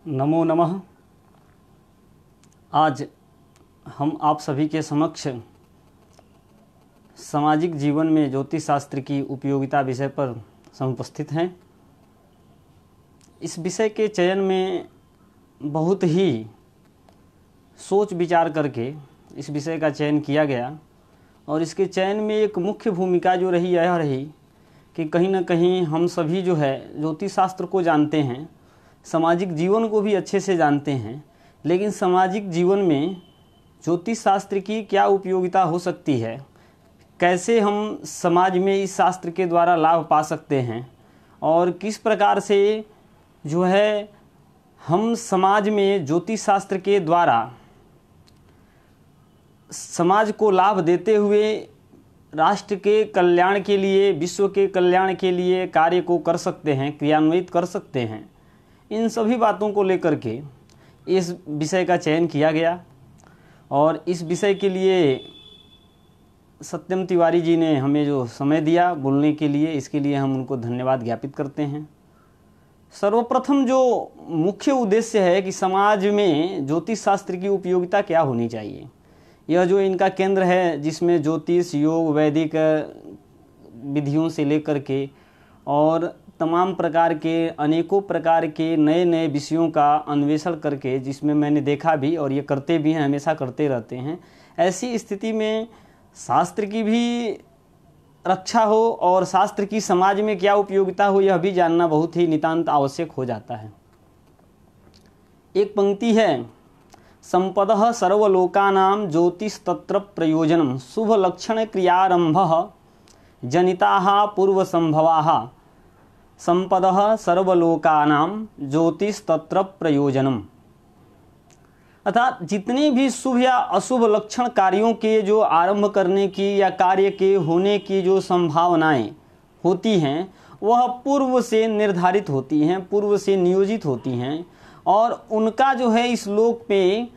नमो नमः। आज हम आप सभी के समक्ष सामाजिक जीवन में ज्योतिष शास्त्र की उपयोगिता विषय पर समुपस्थित हैं। इस विषय के चयन में बहुत ही सोच विचार करके इस विषय का चयन किया गया और इसके चयन में एक मुख्य भूमिका जो रही यह रही कि कहीं ना कहीं हम सभी जो है ज्योतिष शास्त्र को जानते हैं, सामाजिक जीवन को भी अच्छे से जानते हैं, लेकिन सामाजिक जीवन में ज्योतिष शास्त्र की क्या उपयोगिता हो सकती है, कैसे हम समाज में इस शास्त्र के द्वारा लाभ पा सकते हैं और किस प्रकार से जो है हम समाज में ज्योतिष शास्त्र के द्वारा समाज को लाभ देते हुए राष्ट्र के कल्याण के लिए, विश्व के कल्याण के लिए कार्य को कर सकते हैं, क्रियान्वित कर सकते हैं। इन सभी बातों को लेकर के इस विषय का चयन किया गया और इस विषय के लिए सत्यम तिवारी जी ने हमें जो समय दिया बोलने के लिए, इसके लिए हम उनको धन्यवाद ज्ञापित करते हैं। सर्वप्रथम जो मुख्य उद्देश्य है कि समाज में ज्योतिष शास्त्र की उपयोगिता क्या होनी चाहिए, यह जो इनका केंद्र है जिसमें ज्योतिष, योग, वैदिक विधियों से लेकर के और तमाम प्रकार के अनेकों प्रकार के नए नए विषयों का अन्वेषण करके, जिसमें मैंने देखा भी और ये करते भी हैं, हमेशा करते रहते हैं, ऐसी स्थिति में शास्त्र की भी रक्षा हो और शास्त्र की समाज में क्या उपयोगिता हो यह भी जानना बहुत ही नितांत आवश्यक हो जाता है। एक पंक्ति है, संपदः सर्वलोकानां ज्योतिस्तत्र प्रयोजनम शुभ लक्षण क्रियारंभः जनिताः पूर्व संभवाः संपदः सर्वलोकानां ज्योतिस्तत्र प्रयोजनम। अर्थात जितने भी शुभ या अशुभ लक्षण कार्यों के जो आरंभ करने की या कार्य के होने की जो संभावनाएं होती हैं वह पूर्व से निर्धारित होती हैं, पूर्व से नियोजित होती हैं और उनका जो है इस लोक पे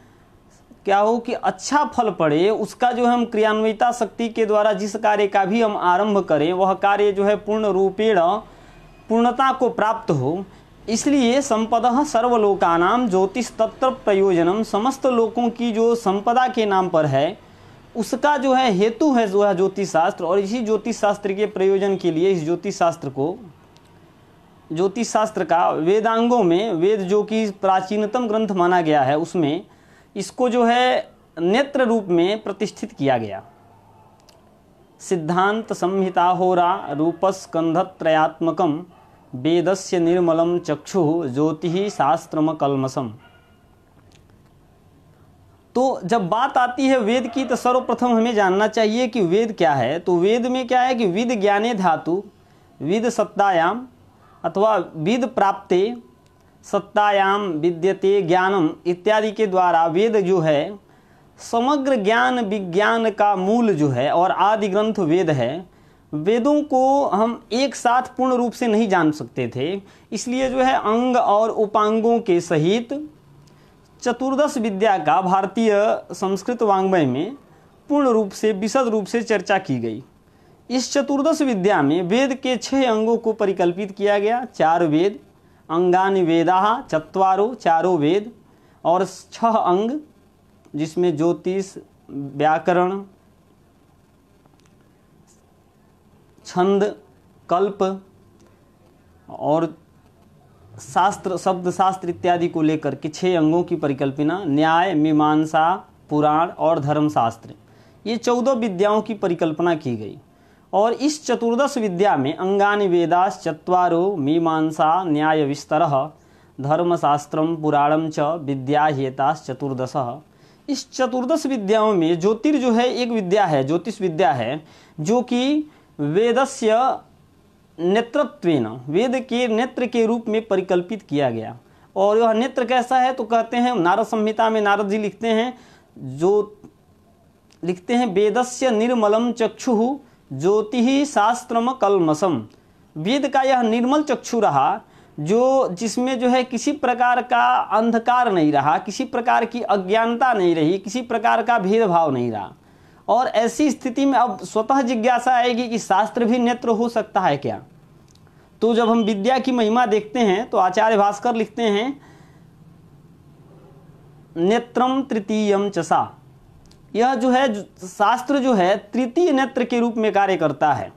क्या हो कि अच्छा फल पड़े, उसका जो हम क्रियान्विता शक्ति के द्वारा जिस कार्य का भी हम आरंभ करें वह कार्य जो है पूर्ण रूपेण पूर्णता को प्राप्त हो। इसलिए संपदः सर्वलोकानां ज्योतिष तत्र प्रयोजनम, समस्त लोकों की जो संपदा के नाम पर है उसका जो है हेतु है जो है ज्योतिष शास्त्र। और इसी ज्योतिष शास्त्र के प्रयोजन के लिए इस ज्योतिष शास्त्र को, ज्योतिष शास्त्र का वेदांगों में, वेद जो कि प्राचीनतम ग्रंथ माना गया है उसमें इसको जो है नेत्र रूप में प्रतिष्ठित किया गया। सिद्धांत संहिता होरा रूपस्कंधत्रयात्मकम वेदस्य निर्मलम चक्षु ज्योति शास्त्रम कलमसम। तो जब बात आती है वेद की तो सर्वप्रथम हमें जानना चाहिए कि वेद क्या है। तो वेद में क्या है कि विद ज्ञाने धातु, विद सत्तायाम अथवा विद प्राप्ते सत्तायाम विद्यते ज्ञानम इत्यादि के द्वारा वेद जो है समग्र ज्ञान विज्ञान का मूल जो है और आदि ग्रंथ वेद है। वेदों को हम एक साथ पूर्ण रूप से नहीं जान सकते थे, इसलिए जो है अंग और उपांगों के सहित चतुर्दश विद्या का भारतीय संस्कृत वाङ्मय में पूर्ण रूप से विशद रूप से चर्चा की गई। इस चतुर्दश विद्या में वेद के 6 अंगों को परिकल्पित किया गया। 4 वेद, अंगानि वेदाः चत्वारो, चारों वेद और 6 अंग जिसमें ज्योतिष, व्याकरण, छंद, कल्प और शास्त्र, शब्द शास्त्र इत्यादि को लेकर के 6 अंगों की परिकल्पना, न्याय, मीमांसा, पुराण और धर्मशास्त्र, ये 14 विद्याओं की परिकल्पना की गई। और इस चतुर्दश विद्या में अंगानि वेदाश्च चत्वारो मीमांसा न्याय विस्तरः धर्मशास्त्रम पुराणम च विद्या हेताश्च चतुर्दशः। इस चतुर्दश विद्याओं में ज्योतिर जो है एक विद्या है, ज्योतिष विद्या है, जो कि वेदस्य नेत्रत्वेन, वेद के नेत्र के रूप में परिकल्पित किया गया। और यह नेत्र कैसा है तो कहते हैं, नारद संहिता में नारद जी लिखते हैं, जो लिखते हैं वेदस्य निर्मलम चक्षु ज्योति शास्त्रम कलमसम। वेद का यह निर्मल चक्षु रहा जो जिसमें जो है किसी प्रकार का अंधकार नहीं रहा, किसी प्रकार की अज्ञानता नहीं रही, किसी प्रकार का भेदभाव नहीं रहा। और ऐसी स्थिति में अब स्वतः जिज्ञासा आएगी कि शास्त्र भी नेत्र हो सकता है क्या। तो जब हम विद्या की महिमा देखते हैं तो आचार्य भास्कर लिखते हैं नेत्रम तृतीयम चसा, यह जो है शास्त्र जो है तृतीय नेत्र के रूप में कार्य करता है।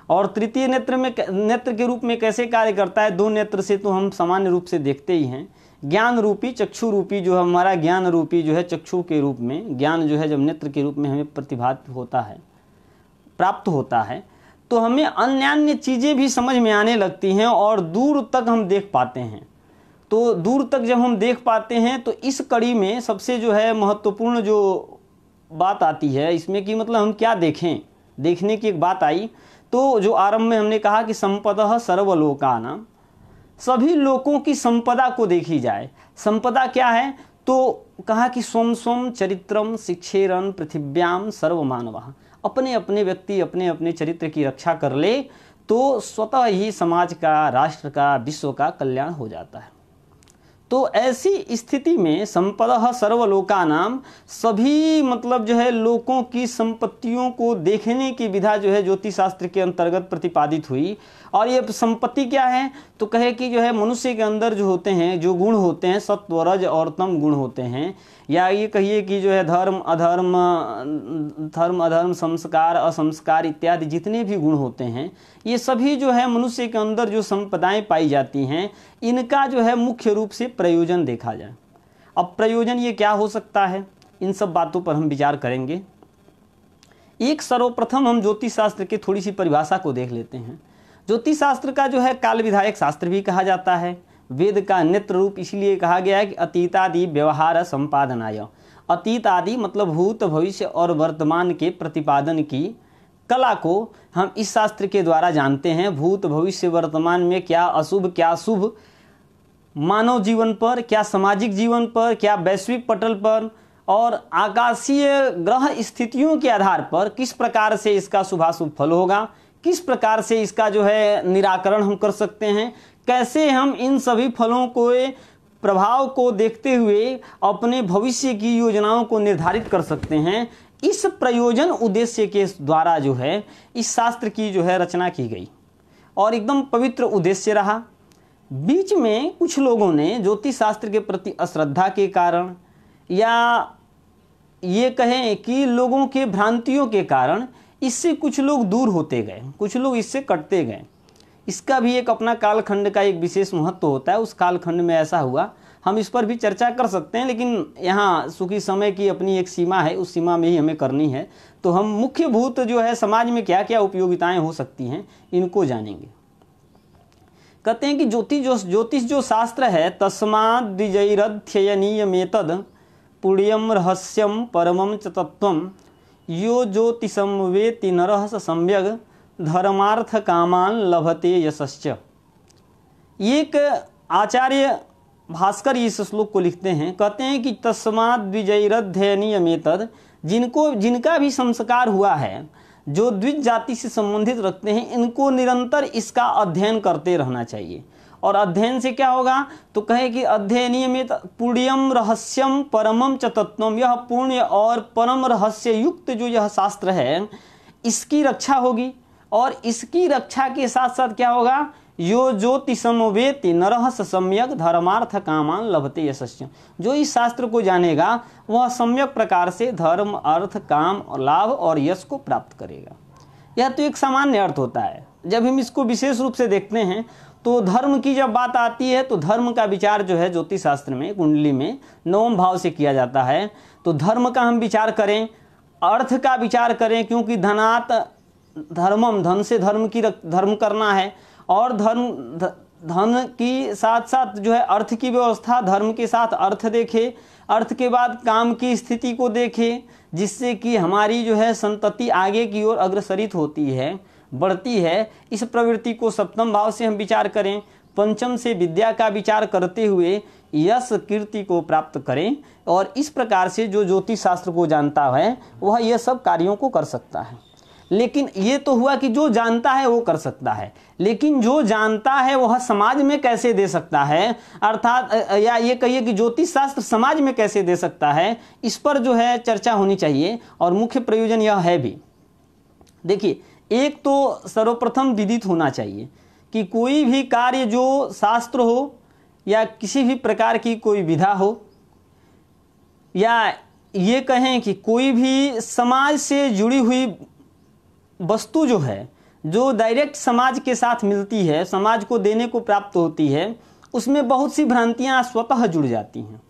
और तृतीय नेत्र के रूप में कैसे कार्य करता है? दो नेत्र से तो हम सामान्य रूप से देखते ही हैं। ज्ञान रूपी चक्षु रूपी जो हमारा ज्ञान रूपी जो है चक्षु के रूप में, ज्ञान जो है जब नेत्र के रूप में हमें प्रतिभात होता है, प्राप्त होता है, तो हमें अन्य अन्य चीज़ें भी समझ में आने लगती हैं और दूर तक हम देख पाते हैं। तो दूर तक जब हम देख पाते हैं तो इस कड़ी में सबसे जो है महत्वपूर्ण जो बात आती है इसमें कि मतलब हम क्या देखें, देखने की एक बात आई। तो जो आरंभ में हमने कहा कि संपदः सर्वलोकानां, सभी लोगों की संपदा को देखी जाए। संपदा क्या है? तो कहा कि स्वम स्वम चरित्रम शिक्षेरन पृथिव्याम सर्वमानवः, अपने अपने व्यक्ति अपने अपने चरित्र की रक्षा कर ले तो स्वतः ही समाज का, राष्ट्र का, विश्व का कल्याण हो जाता है। तो ऐसी स्थिति में संपदः सर्वलोकानां, सभी मतलब जो है लोगों की संपत्तियों को देखने की विधा जो है ज्योतिष शास्त्र के अंतर्गत प्रतिपादित हुई। और ये संपत्ति क्या है? तो कहे कि जो है मनुष्य के अंदर जो होते हैं, जो गुण होते हैं, सत्व रज और तम गुण होते हैं, या ये कहिए कि जो है धर्म अधर्म, संस्कार असंस्कार इत्यादि जितने भी गुण होते हैं, ये सभी जो है मनुष्य के अंदर जो संपदाएं पाई जाती हैं, इनका जो है मुख्य रूप से प्रयोजन देखा जाए। अब प्रयोजन ये क्या हो सकता है, इन सब बातों पर हम विचार करेंगे। एक सर्वप्रथम हम ज्योतिष शास्त्र की थोड़ी सी परिभाषा को देख लेते हैं। ज्योतिष शास्त्र का जो है काल विधायक शास्त्र भी कहा जाता है। वेद का नेत्र रूप इसलिए कहा गया है कि अतीतादि व्यवहार संपादनाय, अतीत आदि मतलब भूत भविष्य और वर्तमान के प्रतिपादन की कला को हम इस शास्त्र के द्वारा जानते हैं। भूत भविष्य वर्तमान में क्या अशुभ क्या शुभ, मानव जीवन पर, क्या सामाजिक जीवन पर, क्या वैश्विक पटल पर और आकाशीय ग्रह स्थितियों के आधार पर किस प्रकार से इसका शुभाशुभ फल होगा, किस प्रकार से इसका जो है निराकरण हम कर सकते हैं, कैसे हम इन सभी फलों को प्रभाव को देखते हुए अपने भविष्य की योजनाओं को निर्धारित कर सकते हैं। इस प्रयोजन उद्देश्य के द्वारा जो है इस शास्त्र की जो है रचना की गई और एकदम पवित्र उद्देश्य रहा। बीच में कुछ लोगों ने ज्योतिष शास्त्र के प्रति अश्रद्धा के कारण या ये कहें कि लोगों के भ्रांतियों के कारण इससे कुछ लोग दूर होते गए, कुछ लोग इससे कटते गए। इसका भी एक अपना कालखंड का एक विशेष महत्व होता है। उस कालखंड में ऐसा हुआ, हम इस पर भी चर्चा कर सकते हैं, लेकिन यहाँ चूँकि समय की अपनी एक सीमा है, उस सीमा में ही हमें करनी है। तो हम मुख्यभूत जो है समाज में क्या क्या उपयोगिताएं हो सकती हैं इनको जानेंगे। कहते हैं कि ज्योतिष जो शास्त्र है, तस्माद् द्विजैरध्ययनीयमेतद् पुण्यम रहस्यम परमं च तत्त्वं यो ज्योतिषं वेत्ति नरः स सम्यग् धर्मार्थ कामान लभते यशश्च। एक आचार्य भास्कर इस श्लोक को लिखते हैं, कहते हैं कि तस्माद् द्विजैरध्ययनीयमेतद्, जिनका भी संस्कार हुआ है, जो द्विज जाति से संबंधित रखते हैं, इनको निरंतर इसका अध्ययन करते रहना चाहिए। और अध्ययन से क्या होगा? तो कहे कि अध्ययनीय में पुण्यम रहस्यम परमम च तत्वम, यह पुण्य और परम रहस्य युक्त जो यह शास्त्र है इसकी रक्षा होगी। और इसकी रक्षा के साथ साथ क्या होगा? यो ज्योतिषम वेत्ति नरः स सम्यक धर्मार्थ कामान लभते यशस्य, जो इस शास्त्र को जानेगा वह सम्यक प्रकार से धर्म अर्थ काम लाभ और यश को प्राप्त करेगा। यह तो एक सामान्य अर्थ होता है। जब हम इसको विशेष रूप से देखते हैं तो धर्म की जब बात आती है तो धर्म का विचार जो है ज्योतिष शास्त्र में कुंडली में 9वें भाव से किया जाता है। तो धर्म का हम विचार करें, अर्थ का विचार करें, क्योंकि धनात् धर्मम, धन से धर्म करना है, और धन की साथ साथ जो है अर्थ की व्यवस्था, धर्म के साथ अर्थ देखे, अर्थ के बाद काम की स्थिति को देखे, जिससे कि हमारी जो है संतति आगे की ओर अग्रसरित होती है, बढ़ती है। इस प्रवृत्ति को सप्तम भाव से हम विचार करें। पंचम से विद्या का विचार करते हुए यश कीर्ति को प्राप्त करें। और इस प्रकार से जो ज्योतिष शास्त्र को जानता है वह यह सब कार्यों को कर सकता है। लेकिन ये तो हुआ कि जो जानता है वो कर सकता है, लेकिन जो जानता है वह समाज में कैसे दे सकता है, अर्थात या ये कहिए कि ज्योतिष शास्त्र समाज में कैसे दे सकता है, इस पर जो है चर्चा होनी चाहिए। और मुख्य प्रयोजन यह है भी, देखिए, एक तो सर्वप्रथम विदित होना चाहिए कि कोई भी कार्य जो शास्त्र हो या किसी भी प्रकार की कोई विधा हो, या ये कहें कि कोई भी समाज से जुड़ी हुई वस्तु जो है, जो डायरेक्ट समाज के साथ मिलती है, समाज को देने को प्राप्त होती है, उसमें बहुत सी भ्रांतियाँ स्वतः जुड़ जाती हैं।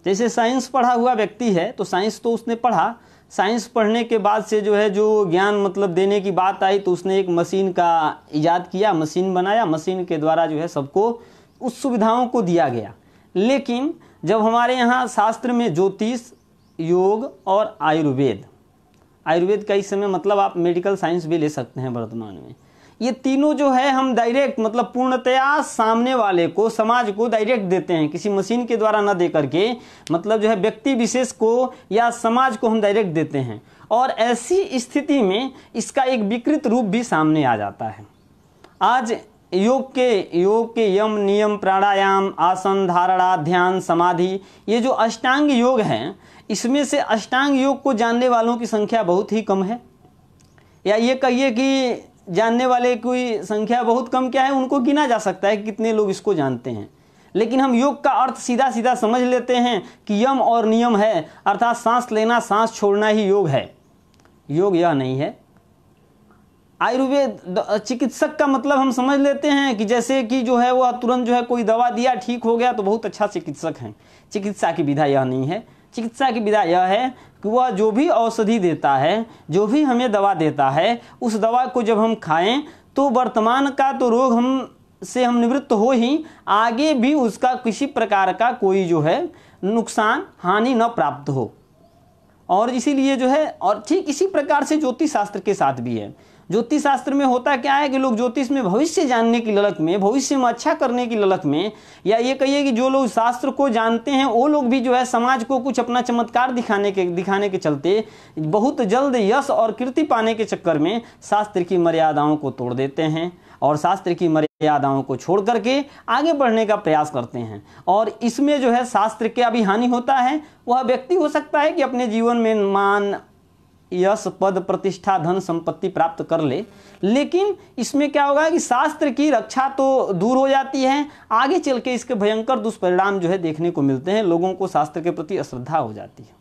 जैसे साइंस पढ़ा हुआ व्यक्ति है तो साइंस तो उसने पढ़ा, साइंस पढ़ने के बाद से जो है जो ज्ञान मतलब देने की बात आई तो उसने एक मशीन का इजाद किया, मशीन बनाया, मशीन के द्वारा जो है सबको उस सुविधाओं को दिया गया। लेकिन जब हमारे यहाँ शास्त्र में ज्योतिष, योग और आयुर्वेद का इस समय मतलब आप मेडिकल साइंस भी ले सकते हैं वर्तमान में, ये तीनों जो है हम डायरेक्ट मतलब पूर्णतया सामने वाले को, समाज को डायरेक्ट देते हैं, किसी मशीन के द्वारा न दे करके, मतलब जो है व्यक्ति विशेष को या समाज को हम डायरेक्ट देते हैं। और ऐसी स्थिति में इसका एक विकृत रूप भी सामने आ जाता है। आज योग के यम, नियम, प्राणायाम, आसन, धारणा, ध्यान, समाधि, ये जो अष्टांग योग हैं, इसमें से अष्टांग योग को जानने वालों की संख्या बहुत ही कम है, या ये कहिए कि जानने वाले की संख्या बहुत कम क्या है, उनको गिना जा सकता है कि कितने लोग इसको जानते हैं। लेकिन हम योग का अर्थ सीधा सीधा समझ लेते हैं कि यम और नियम है, अर्थात सांस लेना सांस छोड़ना ही योग है। योग यह नहीं है। आयुर्वेद चिकित्सक का मतलब हम समझ लेते हैं कि जैसे कि जो है वह तुरंत जो है कोई दवा दिया, ठीक हो गया तो बहुत अच्छा चिकित्सक है। चिकित्सा की विधा यह नहीं है। चिकित्सा की विधा यह है कि वह जो भी औषधि देता है, जो भी हमें दवा देता है, उस दवा को जब हम खाएं तो वर्तमान का तो रोग हम निवृत्त हो ही, आगे भी उसका किसी प्रकार का कोई जो है नुकसान, हानि न प्राप्त हो। और इसीलिए जो है, और ठीक इसी प्रकार से ज्योतिष शास्त्र के साथ भी है। ज्योतिष शास्त्र में होता क्या है कि लोग ज्योतिष में भविष्य जानने की ललक में, भविष्य में अच्छा करने की ललक में, या ये कहिए कि जो लोग शास्त्र को जानते हैं वो लोग भी जो है समाज को कुछ अपना चमत्कार दिखाने के चलते बहुत जल्द यश और कीर्ति पाने के चक्कर में शास्त्र की मर्यादाओं को तोड़ देते हैं और शास्त्र की मर्यादाओं को छोड़ करके आगे बढ़ने का प्रयास करते हैं। और इसमें जो है शास्त्र क्या भी हानि होता है। वह व्यक्ति हो सकता है कि अपने जीवन में मान, यश, पद, प्रतिष्ठा, धन, संपत्ति प्राप्त कर ले, लेकिन इसमें क्या होगा कि शास्त्र की रक्षा तो दूर हो जाती है, आगे चल के इसके भयंकर दुष्परिणाम जो है देखने को मिलते हैं। लोगों को शास्त्र के प्रति अश्रद्धा हो जाती है।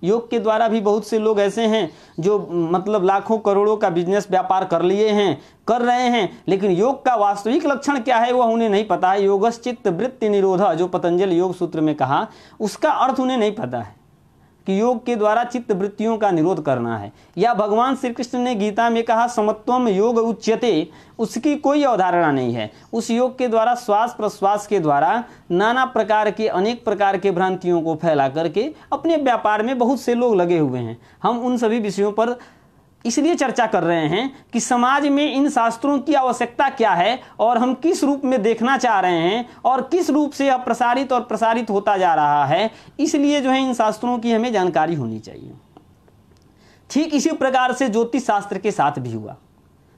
योग के द्वारा भी बहुत से लोग ऐसे हैं जो मतलब लाखों करोड़ों का बिजनेस व्यापार कर रहे हैं, लेकिन योग का वास्तविक लक्षण क्या है वह उन्हें नहीं पता है। योगश्चित्त वृत्ति निरोध, जो पतंजलि योग सूत्र में कहा, उसका अर्थ उन्हें नहीं पता है कि योग के द्वारा चित्त वृत्तियों का निरोध करना है। या भगवान श्री कृष्ण ने गीता में कहा समत्वम योग उच्यते, उसकी कोई अवधारणा नहीं है। उस योग के द्वारा श्वास प्रश्वास के द्वारा नाना प्रकार के, अनेक प्रकार के भ्रांतियों को फैला करके अपने व्यापार में बहुत से लोग लगे हुए हैं। हम उन सभी विषयों पर इसलिए चर्चा कर रहे हैं कि समाज में इन शास्त्रों की आवश्यकता क्या है और हम किस रूप में देखना चाह रहे हैं और किस रूप से यह प्रसारित होता जा रहा है। इसलिए जो है इन शास्त्रों की हमें जानकारी होनी चाहिए। ठीक इसी प्रकार से ज्योतिष शास्त्र के साथ भी हुआ।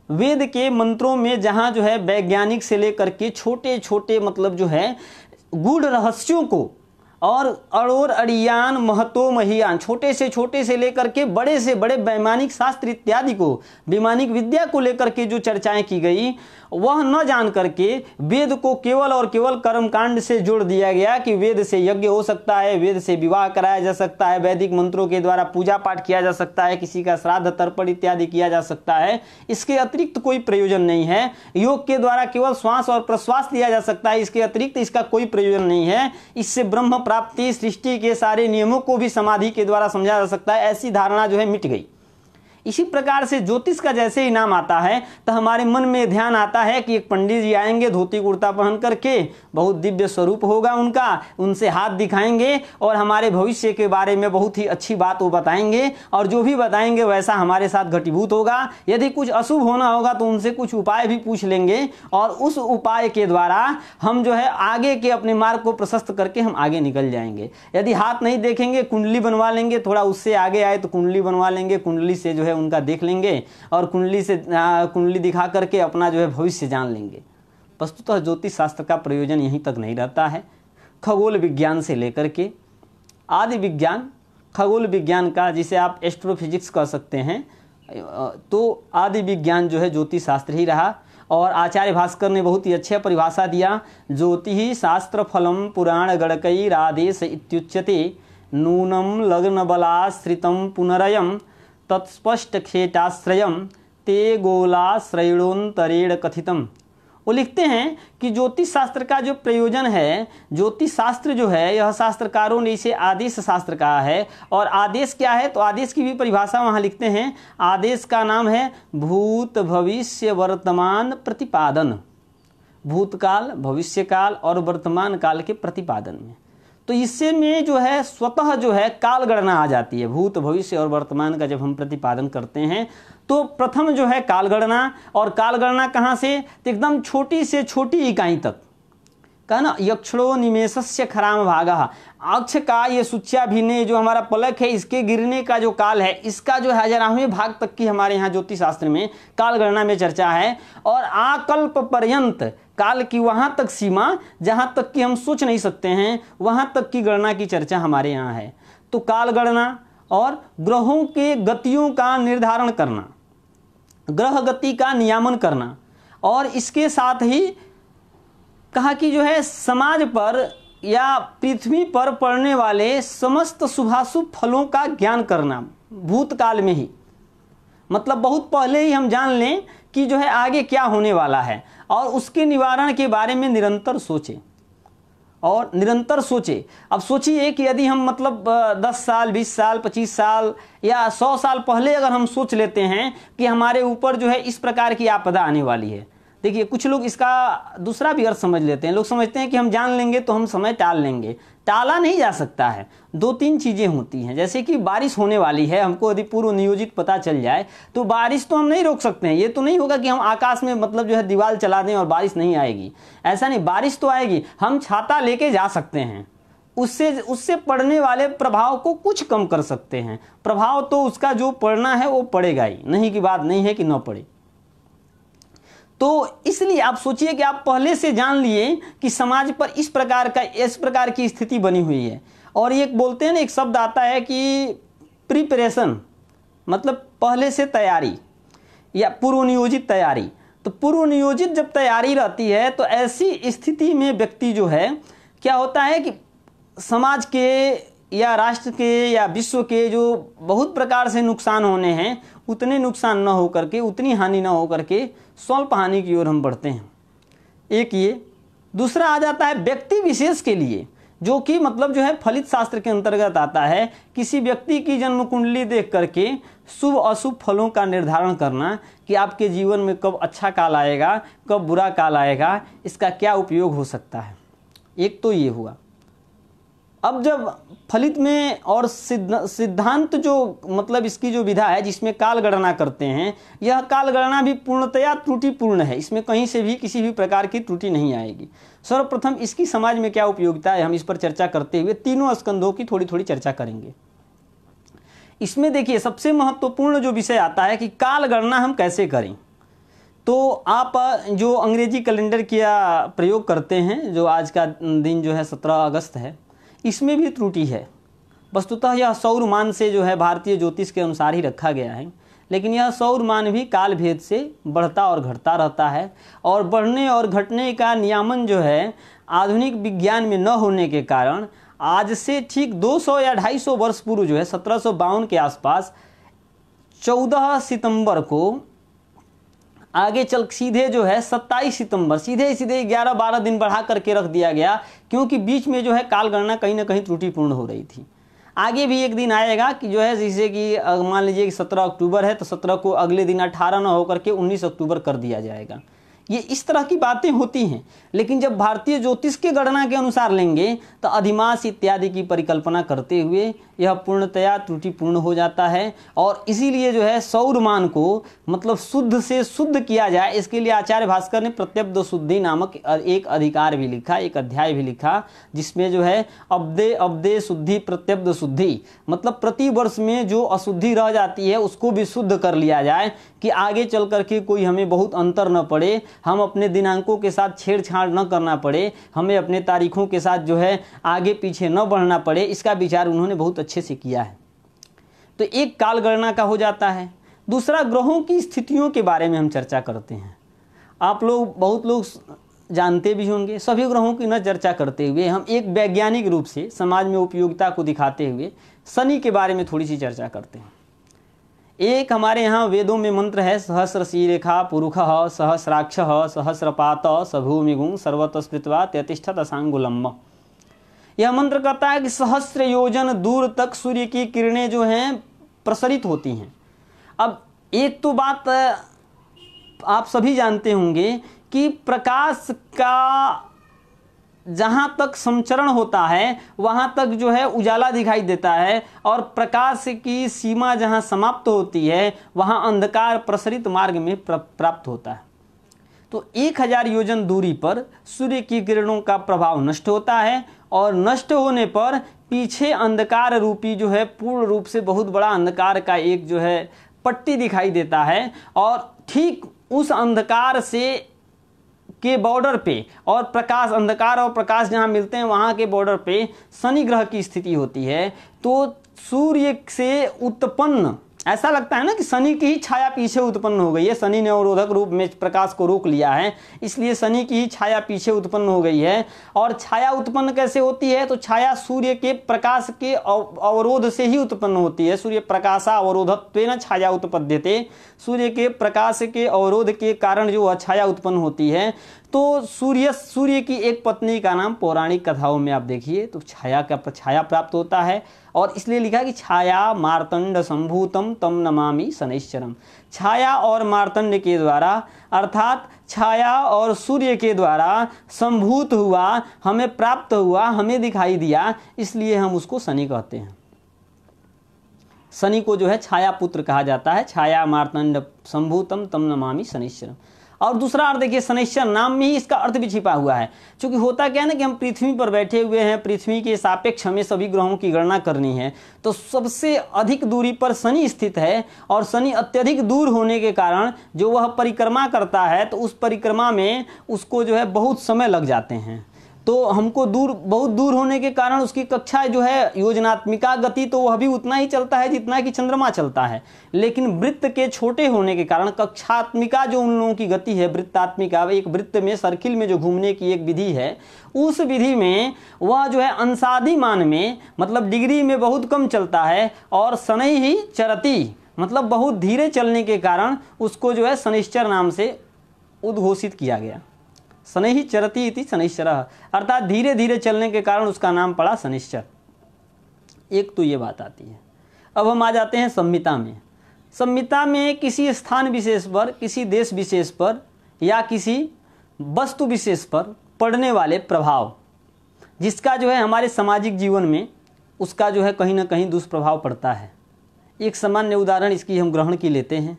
वेद के मंत्रों में जहां जो है वैज्ञानिक से लेकर के छोटे छोटे मतलब जो है गूढ़ रहस्यों को और अड़ोर अड़ियान महतो महियान, छोटे से लेकर के बड़े से बड़े वैमानिक शास्त्र इत्यादि को, वैमानिक विद्या को लेकर के जो चर्चाएं की गई, वह न जान करके वेद को केवल और केवल कर्मकांड से जोड़ दिया गया कि वेद से यज्ञ हो सकता है, वेद से विवाह कराया जा सकता है, वैदिक मंत्रों के द्वारा पूजा पाठ किया जा सकता है, किसी का श्राद्ध तर्पण इत्यादि किया जा सकता है। इसके अतिरिक्त कोई प्रयोजन नहीं है। योग के द्वारा केवल श्वास और प्रश्वास लिया जा सकता है, इसके अतिरिक्त इसका कोई प्रयोजन नहीं है। इससे ब्रह्म प्राप्ति, सृष्टि के सारे नियमों को भी समाधि के द्वारा समझा जा सकता है। ऐसी धारणा जो है मिट गई। इसी प्रकार से ज्योतिष का जैसे ही नाम आता है तो हमारे मन में ध्यान आता है कि एक पंडित जी आएंगे धोती कुर्ता पहन करके, बहुत दिव्य स्वरूप होगा उनका, उनसे हाथ दिखाएंगे और हमारे भविष्य के बारे में बहुत ही अच्छी बात वो बताएंगे और जो भी बताएंगे वैसा हमारे साथ घटीभूत होगा। यदि कुछ अशुभ होना होगा तो उनसे कुछ उपाय भी पूछ लेंगे और उस उपाय के द्वारा हम जो है आगे के अपने मार्ग को प्रशस्त करके हम आगे निकल जाएंगे। यदि हाथ नहीं देखेंगे, कुंडली बनवा लेंगे, थोड़ा उससे आगे आए तो कुंडली बनवा लेंगे, कुंडली से जो है उनका देख लेंगे और कुंडली दिखा करके अपना जो है भविष्य जान लेंगे। वस्तुतः ज्योतिष शास्त्र का प्रयोजन यहीं तक नहीं रहता है। खगोल विज्ञान से लेकर के आदि विज्ञान, खगोल विज्ञान का जिसे आप एस्ट्रोफिजिक्स कह सकते हैं, तो आदि विज्ञान जो है ज्योतिष शास्त्र ही रहा। और आचार्य भास्कर ने बहुत ही अच्छा परिभाषा दिया, ज्योतिः शास्त्र फलम पुराण गणकैरादेश इत्युच्यते नूनम लग्न बलाश्रितम पुनरयम तत्स्पष्ट खेटाश्रयम ते गोलाश्रयणोन्तरेण कथितम। वो लिखते हैं कि ज्योतिष शास्त्र का जो प्रयोजन है, ज्योतिष शास्त्र जो है यह शास्त्रकारों ने इसे आदेश शास्त्र कहा है। और आदेश क्या है, तो आदेश की भी परिभाषा वहाँ लिखते हैं। आदेश का नाम है भूत भविष्य वर्तमान प्रतिपादन। भूतकाल, भविष्यकाल और वर्तमान काल के प्रतिपादन में, तो इससे में जो है स्वतः जो है काल गणना आ जाती है। भूत भविष्य और वर्तमान का जब हम प्रतिपादन करते हैं तो प्रथम जो है काल गणना। और काल गणना कहाँ से, तो एकदम छोटी से छोटी इकाई तक का ना, यक्षणो निमेषस्य खराम भागः, अक्ष का ये सूच्याभिनय जो हमारा पलक है इसके गिरने का जो काल है, इसका जो 1000वें भाग तक की हमारे यहाँ ज्योतिष शास्त्र में काल गणना में चर्चा है। और आकल्प पर्यंत, काल की वहाँ तक सीमा जहाँ तक कि हम सोच नहीं सकते हैं, वहाँ तक की गणना की चर्चा हमारे यहाँ है। तो काल गणना और ग्रहों के गतियों का निर्धारण करना, ग्रह गति का नियामन करना, और इसके साथ ही कहा कि जो है समाज पर या पृथ्वी पर पड़ने वाले समस्त शुभाशुभ फलों का ज्ञान करना भूतकाल में ही, मतलब बहुत पहले ही हम जान लें कि जो है आगे क्या होने वाला है, और उसके निवारण के बारे में निरंतर सोचें और निरंतर सोचे। अब सोचिए कि यदि हम मतलब 10 साल 20 साल 25 साल या 100 साल पहले अगर हम सोच लेते हैं कि हमारे ऊपर जो है इस प्रकार की आपदा आने वाली है। देखिए कुछ लोग इसका दूसरा भी अर्थ समझ लेते हैं। लोग समझते हैं कि हम जान लेंगे तो हम समय टाल लेंगे। टाला नहीं जा सकता है। 2-3 चीज़ें होती हैं, जैसे कि बारिश होने वाली है, हमको यदि पूर्व नियोजित पता चल जाए तो बारिश तो हम नहीं रोक सकते हैं। ये तो नहीं होगा कि हम आकाश में मतलब जो है दीवार चला दें और बारिश नहीं आएगी, ऐसा नहीं। बारिश तो आएगी, हम छाता लेके जा सकते हैं, उससे पड़ने वाले प्रभाव को कुछ कम कर सकते हैं। प्रभाव तो उसका जो पड़ना है वो पड़ेगा ही, नहीं की बात नहीं है कि न पड़े। तो इसलिए आप सोचिए कि आप पहले से जान लिए कि समाज पर इस प्रकार की स्थिति बनी हुई है। और ये बोलते हैं ना, एक शब्द आता है कि प्रिपरेशन, मतलब पहले से तैयारी या पूर्व नियोजित तैयारी। तो पूर्व नियोजित जब तैयारी रहती है तो ऐसी स्थिति में व्यक्ति जो है क्या होता है कि समाज के या राष्ट्र के या विश्व के जो बहुत प्रकार से नुकसान होने हैं, उतने नुकसान न हो करके, उतनी हानि न हो करके स्वल्प हानि की ओर हम बढ़ते हैं। एक ये। दूसरा आ जाता है व्यक्ति विशेष के लिए, जो कि मतलब जो है फलित शास्त्र के अंतर्गत आता है। किसी व्यक्ति की जन्म कुंडली देख करके शुभ अशुभ फलों का निर्धारण करना कि आपके जीवन में कब अच्छा काल आएगा, कब बुरा काल आएगा, इसका क्या उपयोग हो सकता है। एक तो ये हुआ। अब जब फलित में और सिद्धांत जो मतलब इसकी जो विधा है जिसमें काल गणना करते हैं, यह काल गणना भी पूर्णतया त्रुटिपूर्ण है। इसमें कहीं से भी किसी भी प्रकार की त्रुटि नहीं आएगी। सर्वप्रथम इसकी समाज में क्या उपयोगिता है, हम इस पर चर्चा करते हुए तीनों स्कंदों की थोड़ी थोड़ी चर्चा करेंगे। इसमें देखिए सबसे महत्वपूर्ण जो विषय आता है कि काल गणना हम कैसे करें। तो आप जो अंग्रेजी कैलेंडर का प्रयोग करते हैं, जो आज का दिन जो है 17 अगस्त है, इसमें भी त्रुटि है। वस्तुतः यह सौरमान से जो है भारतीय ज्योतिष के अनुसार ही रखा गया है, लेकिन यह सौरमान भी काल भेद से बढ़ता और घटता रहता है। और बढ़ने और घटने का नियामन जो है आधुनिक विज्ञान में न होने के कारण आज से ठीक 200 या 250 वर्ष पूर्व जो है 1752 के आसपास 14 सितंबर को आगे चल सीधे जो है 27 सितंबर सीधे 11-12 दिन बढ़ा करके रख दिया गया, क्योंकि बीच में जो है काल गणना कहीं ना कहीं त्रुटिपूर्ण हो रही थी। आगे भी एक दिन आएगा कि जो है जैसे कि मान लीजिए कि 17 अक्टूबर है तो 17 को अगले दिन 18 न होकर के 19 अक्टूबर कर दिया जाएगा। ये इस तरह की बातें होती हैं। लेकिन जब भारतीय ज्योतिष के गणना के अनुसार लेंगे तो अधिमास इत्यादि की परिकल्पना करते हुए यह पूर्णतया त्रुटिपूर्ण हो जाता है। और इसीलिए जो है सौरमान को मतलब शुद्ध से शुद्ध किया जाए, इसके लिए आचार्य भास्कर ने प्रत्यब्द शुद्धि नामक एक अधिकार भी लिखा, एक अध्याय भी लिखा, जिसमें जो है अब्दे शुद्धि प्रत्यब्द शुद्धि, मतलब प्रति वर्ष में जो अशुद्धि रह जाती है उसको भी शुद्ध कर लिया जाए कि आगे चल करके कोई हमें बहुत अंतर न पड़े, हम अपने दिनांकों के साथ छेड़छाड़ न करना पड़े, हमें अपने तारीखों के साथ जो है आगे पीछे न बढ़ना पड़े। इसका विचार उन्होंने बहुत अच्छे से किया है। तो एक काल गणना का हो जाता है। दूसरा ग्रहों की स्थितियों के बारे में हम चर्चा करते हैं। आप लोग बहुत लोग जानते भी होंगे। सभी ग्रहों की न चर्चा करते हुए हम एक वैज्ञानिक रूप से समाज में उपयोगिता को दिखाते हुए शनि के बारे में थोड़ी सी चर्चा करते हैं। एक हमारे यहाँ वेदों में मंत्र है, सहस्र शीरेखा पुरुषः सहस्राक्षः सहस्रपात सभूमिगुं सर्वतस्पृत्वा त्यतिष्ठत असांगुलम्। यह मंत्र कहता है कि सहस्र योजन दूर तक सूर्य की किरणें जो हैं प्रसरित होती हैं। अब एक तो बात आप सभी जानते होंगे कि प्रकाश का जहाँ तक संचरण होता है वहाँ तक जो है उजाला दिखाई देता है, और प्रकाश की सीमा जहाँ समाप्त होती है वहाँ अंधकार प्रसरित मार्ग में प्राप्त होता है। तो 1000 योजन दूरी पर सूर्य की किरणों का प्रभाव नष्ट होता है, और नष्ट होने पर पीछे अंधकार रूपी जो है पूर्ण रूप से बहुत बड़ा अंधकार का एक जो है पट्टी दिखाई देता है। और ठीक उस अंधकार से के बॉर्डर पे और प्रकाश, अंधकार और प्रकाश जहाँ मिलते हैं वहाँ के बॉर्डर पे शनि ग्रह की स्थिति होती है। तो सूर्य से उत्पन्न ऐसा लगता है ना कि शनि की ही छाया पीछे उत्पन्न हो गई है। शनि ने अवरोधक रूप में प्रकाश को रोक लिया है, इसलिए शनि की ही छाया पीछे उत्पन्न हो गई है। और छाया उत्पन्न कैसे होती है? तो छाया सूर्य के प्रकाश के अवरोध से ही उत्पन्न होती है। सूर्य प्रकाशा अवरोधत्वेन छाया उत्पद्यते। सूर्य के प्रकाश के अवरोध के कारण जो छाया उत्पन्न होती है। तो सूर्य की एक पत्नी का नाम पौराणिक कथाओं में आप देखिए तो छाया प्राप्त होता है, और इसलिए लिखा कि छाया मार्तंड संभूतम तम नमामि शनैश्चरम। छाया और मार्तंड के द्वारा अर्थात छाया और सूर्य के द्वारा संभूत हुआ, हमें प्राप्त हुआ, हमें दिखाई दिया, इसलिए हम उसको शनि कहते हैं। शनि को जो है छाया पुत्र कहा जाता है। छाया मार्तंड संभूतम तम नमामि शनैश्चरम। और दूसरा अर्थ देखिए, शनैश्चर नाम में ही इसका अर्थ भी छिपा हुआ है। क्योंकि होता क्या है ना कि हम पृथ्वी पर बैठे हुए हैं, पृथ्वी के सापेक्ष हमें सभी ग्रहों की गणना करनी है। तो सबसे अधिक दूरी पर शनि स्थित है, और शनि अत्यधिक दूर होने के कारण जो वह परिक्रमा करता है तो उस परिक्रमा में उसको जो है बहुत समय लग जाते हैं। तो हमको बहुत दूर होने के कारण उसकी कक्षा जो है योजनात्मिका गति तो वह भी उतना ही चलता है जितना कि चंद्रमा चलता है। लेकिन वृत्त के छोटे होने के कारण कक्षात्मिका जो उन लोगों की गति है, वृत्तात्मिका, एक वृत्त में सर्किल में जो घूमने की एक विधि है, उस विधि में वह जो है अंशादि मान में मतलब डिग्री में बहुत कम चलता है। और शनै ही चरति मतलब बहुत धीरे चलने के कारण उसको जो है शनैश्चर नाम से उद्घोषित किया गया। शनै ही चरति इति शनैश्चरः, अर्थात धीरे धीरे चलने के कारण उसका नाम पड़ा शनैश्चर। एक तो ये बात आती है। अब हम आ जाते हैं संहिता में। संहिता में किसी स्थान विशेष पर, किसी देश विशेष पर या किसी वस्तु विशेष पर पड़ने वाले प्रभाव, जिसका जो है हमारे सामाजिक जीवन में उसका जो है कहीं ना कहीं दुष्प्रभाव पड़ता है। एक सामान्य उदाहरण इसकी हम ग्रहण की लेते हैं।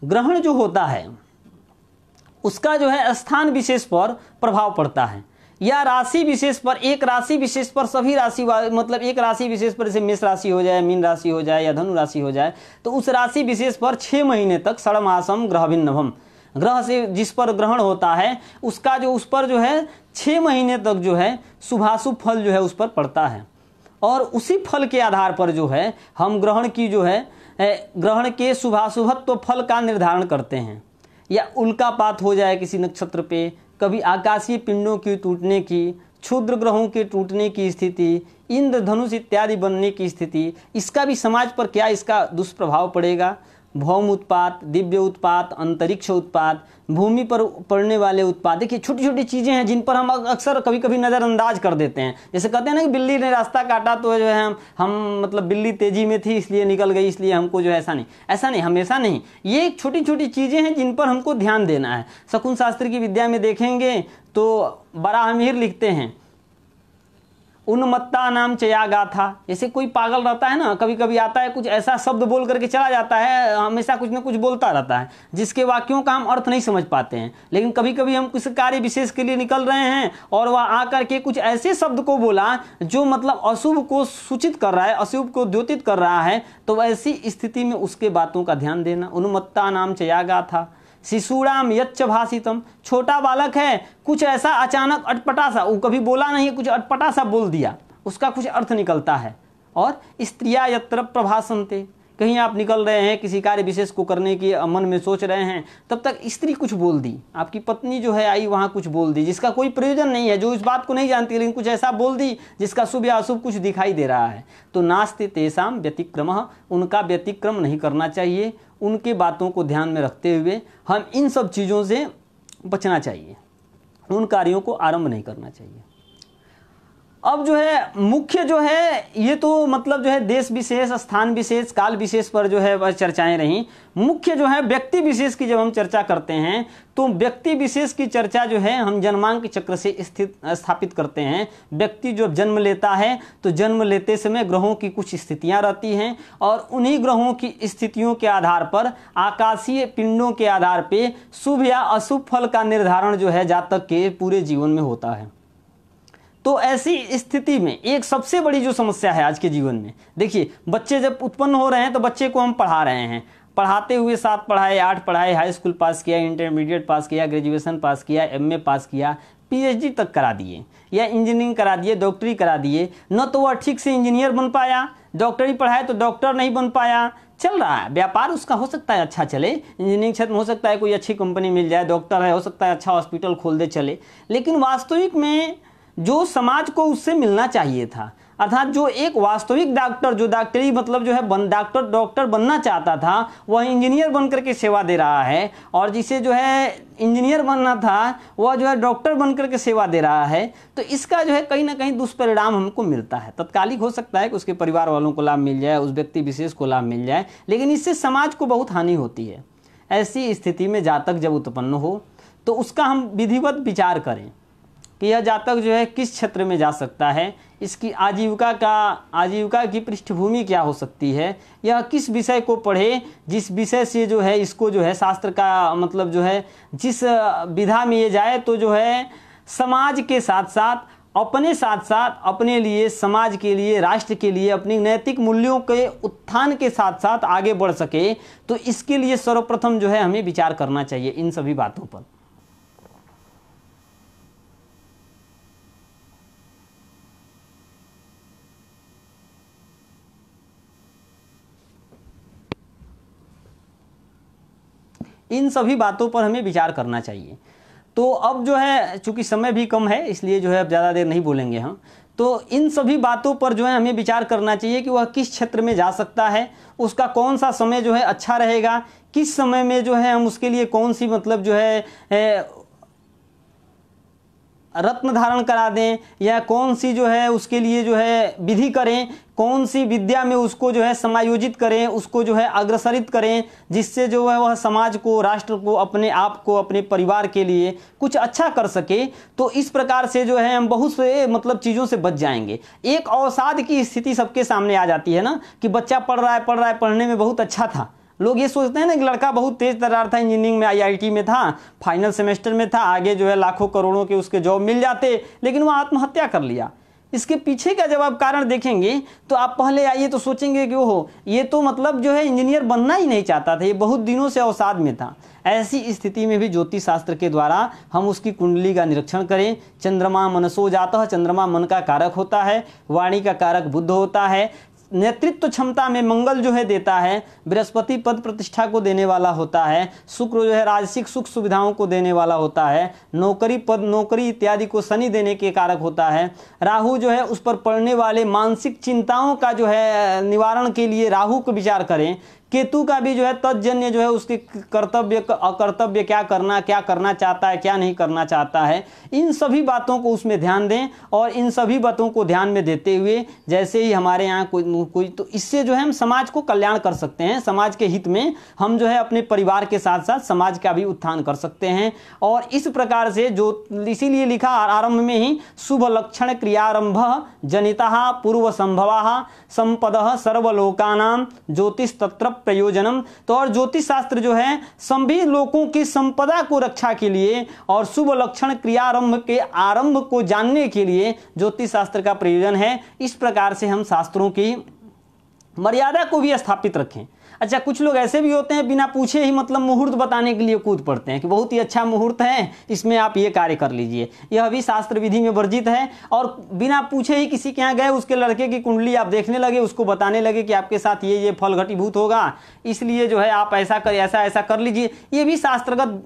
ग्रहण जो होता है उसका जो है स्थान विशेष पर प्रभाव पड़ता है, या राशि विशेष पर, एक राशि विशेष पर सभी राशि मतलब एक राशि विशेष पर जैसे मेष राशि हो जाए, मीन राशि हो जाए या धनु राशि हो जाए, तो उस राशि विशेष पर 6 महीने तक षडमासम ग्रहभिन्नभम, ग्रह से जिस पर ग्रहण होता है उसका जो उस पर जो है 6 महीने तक जो है शुभाशुभ फल जो है उस पर पड़ता है। और उसी फल के आधार पर जो है हम ग्रहण की जो है ग्रहण के शुभाशुभत्व फल का निर्धारण करते हैं। या उल्कापात हो जाए किसी नक्षत्र पे, कभी आकाशीय पिंडों की टूटने की, क्षुद्र ग्रहों के टूटने की स्थिति, इंद्रधनुष इत्यादि बनने की स्थिति, इसका भी समाज पर क्या इसका दुष्प्रभाव पड़ेगा। भौम उत्पात, दिव्य उत्पात, अंतरिक्ष उत्पात, भूमि पर पड़ने वाले उत्पात, देखिए छोटी छोटी चीज़ें हैं जिन पर हम अक्सर कभी कभी नज़रअंदाज कर देते हैं। जैसे कहते हैं ना कि बिल्ली ने रास्ता काटा तो जो है हम मतलब बिल्ली तेजी में थी इसलिए निकल गई, इसलिए हमको जो है ऐसा नहीं, हमेशा नहीं। ये छोटी छोटी चीज़ें हैं जिन पर हमको ध्यान देना है। शकुन शास्त्र की विद्या में देखेंगे तो बराहमिहिर लिखते हैं उन्मत्ता नाम चया गाथा। जैसे कोई पागल रहता है ना, कभी कभी आता है कुछ ऐसा शब्द बोल करके चला जाता है, हमेशा कुछ ना कुछ बोलता रहता है जिसके वाक्यों का हम अर्थ नहीं समझ पाते हैं। लेकिन कभी कभी हम किसी कार्य विशेष के लिए निकल रहे हैं और वह आकर के कुछ ऐसे शब्द को बोला जो मतलब अशुभ को सूचित कर रहा है, अशुभ को द्योतित कर रहा है, तो ऐसी स्थिति में उसके बातों का ध्यान देना। उन्मत्ता नाम चया गाथा शिशुराम यच्च भाषितम, छोटा बालक है, कुछ ऐसा अचानक अटपटा सा, वो कभी बोला नहीं, कुछ अटपटा सा बोल दिया, उसका कुछ अर्थ निकलता है। और स्त्रिया यत्र प्रभासन्ते, कहीं आप निकल रहे हैं किसी कार्य विशेष को करने की मन में सोच रहे हैं, तब तक स्त्री कुछ बोल दी, आपकी पत्नी जो है आई वहाँ कुछ बोल दी जिसका कोई प्रयोजन नहीं है, जो इस बात को नहीं जानती, लेकिन कुछ ऐसा बोल दी जिसका शुभ या अशुभ कुछ दिखाई दे रहा है। तो नास्ति तेषां व्यतिक्रमः, उनका व्यतिक्रम नहीं करना चाहिए। उनके बातों को ध्यान में रखते हुए हम इन सब चीज़ों से बचना चाहिए, उन कार्यों को आरंभ नहीं करना चाहिए। अब जो है मुख्य जो है ये तो मतलब जो है देश विशेष, स्थान विशेष, काल विशेष पर जो है वह चर्चाएं रहीं। मुख्य जो है व्यक्ति विशेष की जब हम चर्चा करते हैं तो व्यक्ति विशेष की चर्चा जो है हम जन्मांक चक्र से स्थापित करते हैं। व्यक्ति जब जन्म लेता है तो जन्म लेते समय ग्रहों की कुछ स्थितियां रहती हैं और उन्हीं ग्रहों की स्थितियों के आधार पर आकाशीय पिंडों के आधार पर शुभ या अशुभ फल का निर्धारण जो है जातक के पूरे जीवन में होता है। तो ऐसी स्थिति में एक सबसे बड़ी जो समस्या है आज के जीवन में, देखिए बच्चे जब उत्पन्न हो रहे हैं तो बच्चे को हम पढ़ा रहे हैं, पढ़ाते हुए 7 पढ़ाए, 8 पढ़ाए, हाई स्कूल पास किया, इंटरमीडिएट पास किया, ग्रेजुएशन पास किया, एमए पास किया, पीएचडी तक करा दिए या इंजीनियरिंग करा दिए, डॉक्टरी करा दिए। न तो वह ठीक से इंजीनियर बन पाया, डॉक्टरी पढ़ाए तो डॉक्टर नहीं बन पाया। चल रहा है व्यापार उसका, हो सकता है अच्छा चले, इंजीनियरिंग क्षेत्र में हो सकता है कोई अच्छी कंपनी मिल जाए, डॉक्टर है हो सकता है अच्छा हॉस्पिटल खोल दे चले, लेकिन वास्तविक में जो समाज को उससे मिलना चाहिए था, अर्थात जो एक वास्तविक डॉक्टर, जो डॉक्टरी मतलब जो है डॉक्टर बनना चाहता था, वह इंजीनियर बन करके सेवा दे रहा है, और जिसे जो है इंजीनियर बनना था वह जो है डॉक्टर बन करके सेवा दे रहा है। तो इसका जो है कहीं ना कहीं दुष्परिणाम हमको मिलता है। तत्कालिक हो सकता है कि उसके परिवार वालों को लाभ मिल जाए, उस व्यक्ति विशेष को लाभ मिल जाए, लेकिन इससे समाज को बहुत हानि होती है। ऐसी स्थिति में जातक जब उत्पन्न हो तो उसका हम विधिवत विचार करें कि यह जातक जो है किस क्षेत्र में जा सकता है, इसकी आजीविका की पृष्ठभूमि क्या हो सकती है, यह किस विषय को पढ़े जिस विषय से जो है इसको जो है शास्त्र का मतलब जो है जिस विधा में ये जाए तो जो है समाज के साथ साथ अपने लिए, समाज के लिए, राष्ट्र के लिए, अपनी नैतिक मूल्यों के उत्थान के साथ साथ आगे बढ़ सके। तो इसके लिए सर्वप्रथम जो है हमें विचार करना चाहिए इन सभी बातों पर। इन सभी बातों पर हमें विचार करना चाहिए। तो अब जो है चूंकि समय भी कम है इसलिए जो है अब ज़्यादा देर नहीं बोलेंगे हम। तो इन सभी बातों पर जो है हमें विचार करना चाहिए कि वह किस क्षेत्र में जा सकता है, उसका कौन सा समय जो है अच्छा रहेगा, किस समय में जो है हम उसके लिए कौन सी मतलब जो है रत्न धारण करा दें, या कौन सी जो है उसके लिए जो है विधि करें, कौन सी विद्या में उसको जो है समायोजित करें, उसको जो है अग्रसरित करें, जिससे जो है वह समाज को, राष्ट्र को, अपने आप को, अपने परिवार के लिए कुछ अच्छा कर सके। तो इस प्रकार से जो है हम बहुत से मतलब चीज़ों से बच जाएंगे। एक अवसाद की स्थिति सबके सामने आ जाती है ना कि बच्चा पढ़ रहा है, पढ़ने में बहुत अच्छा था, लोग ये सोचते हैं ना कि लड़का बहुत तेज तर्रार था, इंजीनियरिंग में आईआईटी में था, फाइनल सेमेस्टर में था, आगे जो है लाखों करोड़ों के उसके जॉब मिल जाते, लेकिन वो आत्महत्या कर लिया। इसके पीछे का जब आप कारण देखेंगे तो आप पहले आइए तो सोचेंगे कि ओहो ये तो मतलब जो है इंजीनियर बनना ही नहीं चाहता था, ये बहुत दिनों से अवसाद में था। ऐसी स्थिति में भी ज्योतिष शास्त्र के द्वारा हम उसकी कुंडली का निरीक्षण करें। चंद्रमा मनसो जाता है, चंद्रमा मन का कारक होता है, वाणी का कारक बुध होता है, नेतृत्व क्षमता में मंगल जो है देता है, बृहस्पति पद प्रतिष्ठा को देने वाला होता है, शुक्र जो है राजसिक सुख सुविधाओं को देने वाला होता है, नौकरी इत्यादि को शनि देने के कारक होता है, राहु जो है उस पर पड़ने वाले मानसिक चिंताओं का जो है निवारण के लिए राहु को विचार करें। केतु का भी जो है तत्जन्य जो है उसके कर्तव्य अकर्तव्य क्या करना चाहता है, क्या नहीं करना चाहता है, इन सभी बातों को उसमें ध्यान दें। और इन सभी बातों को ध्यान में देते हुए जैसे ही हमारे यहाँ कोई तो इससे जो है हम समाज को कल्याण कर सकते हैं, समाज के हित में हम जो है अपने परिवार के साथ साथ समाज का भी उत्थान कर सकते हैं। और इस प्रकार से जो इसीलिए लिखा आरंभ में ही शुभ लक्षण क्रियारंभ जनिता पूर्व संभवा संपद सर्वलोकानां ज्योतिष तत्र प्रयोजनम। तो और ज्योतिष शास्त्र जो है सभी लोगों की संपदा को रक्षा के लिए और शुभ लक्षण क्रियारंभ के आरंभ को जानने के लिए ज्योतिष शास्त्र का प्रयोजन है। इस प्रकार से हम शास्त्रों की मर्यादा को भी स्थापित रखें। अच्छा, कुछ लोग ऐसे भी होते हैं बिना पूछे ही मतलब मुहूर्त बताने के लिए कूद पड़ते हैं कि बहुत ही अच्छा मुहूर्त है, इसमें आप ये कार्य कर लीजिए। यह भी शास्त्र विधि में वर्जित है। और बिना पूछे ही किसी के यहाँ गए, उसके लड़के की कुंडली आप देखने लगे, उसको बताने लगे कि आपके साथ ये फल घटीभूत होगा, इसलिए जो है आप ऐसा कर, ऐसा कर लीजिए, ये भी शास्त्रगत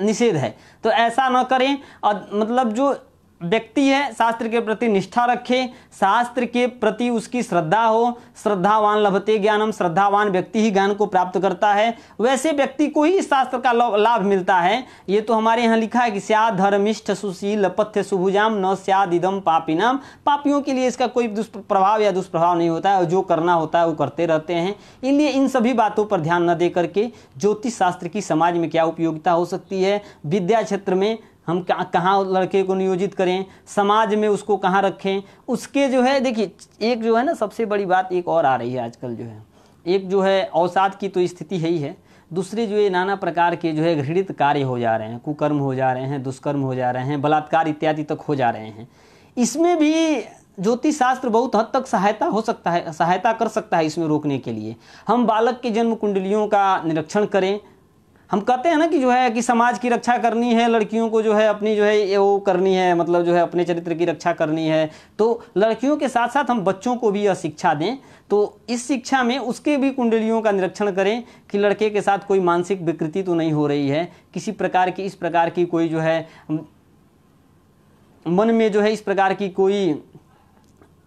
निषेध है। तो ऐसा न करें। और मतलब जो व्यक्ति है शास्त्र के प्रति निष्ठा रखे, शास्त्र के प्रति उसकी श्रद्धा हो। श्रद्धावान लभते ज्ञानम, श्रद्धावान व्यक्ति ही ज्ञान को प्राप्त करता है। वैसे व्यक्ति को ही शास्त्र का लाभ मिलता है। ये तो हमारे यहाँ लिखा है कि स्यात् धर्मिष्ठ सुशील पथ्य सुभुजाम न स्याद् इदम पापिनाम। पापियों के लिए इसका कोई दुष्प्रभाव या दुष्प्रभाव नहीं होता है, और जो करना होता है वो करते रहते हैं। इसलिए इन सभी बातों पर ध्यान न दे करके ज्योतिष शास्त्र की समाज में क्या उपयोगिता हो सकती है, विद्या क्षेत्र में हम कहाँ लड़के को नियोजित करें, समाज में उसको कहाँ रखें, उसके जो है देखिए, एक जो है ना सबसे बड़ी बात एक और आ रही है आजकल जो है, एक जो है अवसाद की तो स्थिति है ही है, दूसरे जो ये नाना प्रकार के जो है घृणित कार्य हो जा रहे हैं, कुकर्म हो जा रहे हैं, दुष्कर्म हो जा रहे हैं, बलात्कार इत्यादि तक हो जा रहे हैं। इसमें भी ज्योतिष शास्त्र बहुत हद तक सहायता कर सकता है इसमें रोकने के लिए। हम बालक के जन्म कुंडलियों का निरीक्षण करें। हम कहते हैं ना कि जो है कि समाज की रक्षा करनी है, लड़कियों को जो है अपनी जो है वो करनी है, मतलब जो है अपने चरित्र की रक्षा करनी है, तो लड़कियों के साथ साथ हम बच्चों को भी यह शिक्षा दें। तो इस शिक्षा में उसके भी कुंडलियों का निरीक्षण करें कि लड़के के साथ कोई मानसिक विकृति तो नहीं हो रही है, किसी प्रकार की इस प्रकार की कोई जो है मन में जो है इस प्रकार की कोई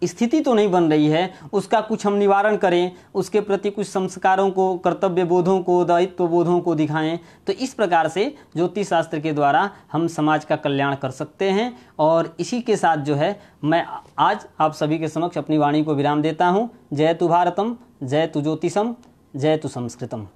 स्थिति तो नहीं बन रही है, उसका कुछ हम निवारण करें, उसके प्रति कुछ संस्कारों को, कर्तव्य बोधों को, दायित्व बोधों को दिखाएं। तो इस प्रकार से ज्योतिष शास्त्र के द्वारा हम समाज का कल्याण कर सकते हैं। और इसी के साथ जो है मैं आज आप सभी के समक्ष अपनी वाणी को विराम देता हूँ। जय तु भारतम, जय तु ज्योतिषम, जय तु संस्कृतम।